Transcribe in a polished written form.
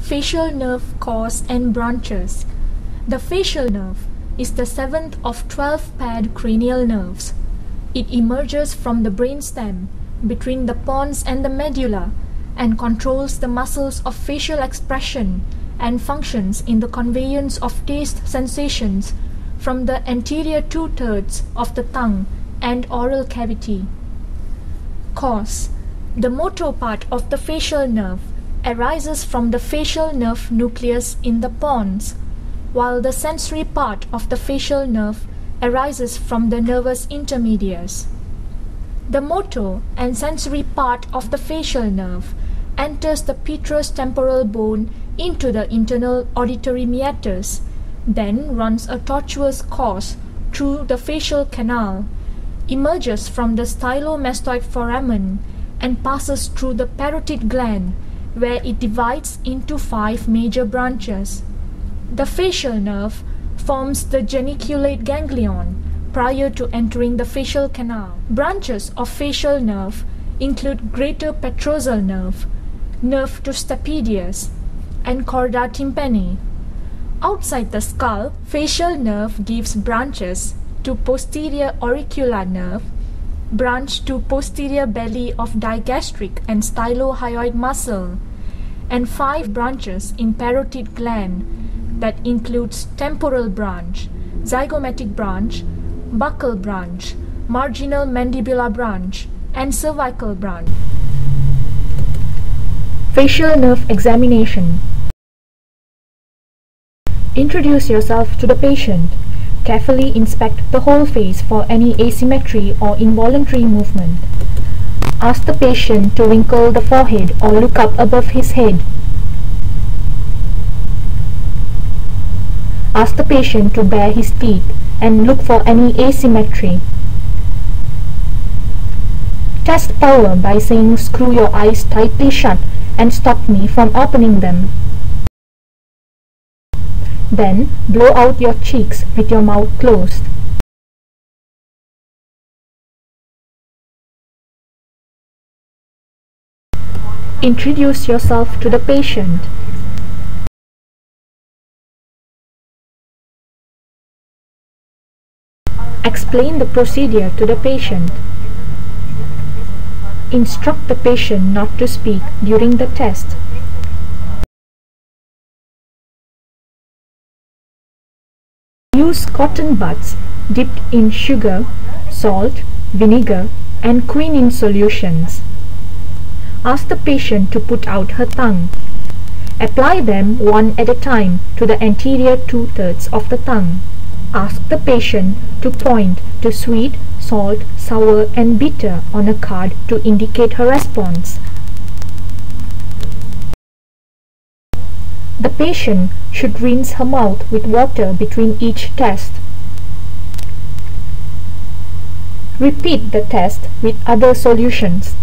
Facial nerve cause and branches. The facial nerve is the 7th of 12 paired cranial nerves. It emerges from the brainstem between the pons and the medulla and controls the muscles of facial expression and functions in the conveyance of taste sensations from the anterior 2/3 of the tongue and oral cavity. Cause. The motor part of the facial nerve arises from the facial nerve nucleus in the pons, while the sensory part of the facial nerve arises from the nervus intermedius. The motor and sensory part of the facial nerve enters the petrous temporal bone into the internal auditory meatus, then runs a tortuous course through the facial canal, emerges from the stylomastoid foramen, and passes through the parotid gland, where it divides into 5 major branches. The facial nerve forms the geniculate ganglion prior to entering the facial canal. Branches of facial nerve include greater petrosal nerve, nerve to stapedius, and chorda tympani. Outside the skull, facial nerve gives branches to posterior auricular nerve, branch to posterior belly of digastric and stylohyoid muscle, and 5 branches in parotid gland that includes temporal branch, zygomatic branch, buccal branch, marginal mandibular branch, and cervical branch. Facial nerve examination. Introduce yourself to the patient. Carefully inspect the whole face for any asymmetry or involuntary movement. Ask the patient to wrinkle the forehead or look up above his head. Ask the patient to bare his teeth and look for any asymmetry. Test power by saying "Screw your eyes tightly shut and stop me from opening them." Then blow out your cheeks with your mouth closed. Introduce yourself to the patient. Explain the procedure to the patient. Instruct the patient not to speak during the test. Use cotton buds dipped in sugar, salt, vinegar, and quinine solutions. Ask the patient to put out her tongue. Apply them one at a time to the anterior 2/3 of the tongue. Ask the patient to point to sweet, salt, sour, and bitter on a card to indicate her response. The patient should rinse her mouth with water between each test. Repeat the test with other solutions.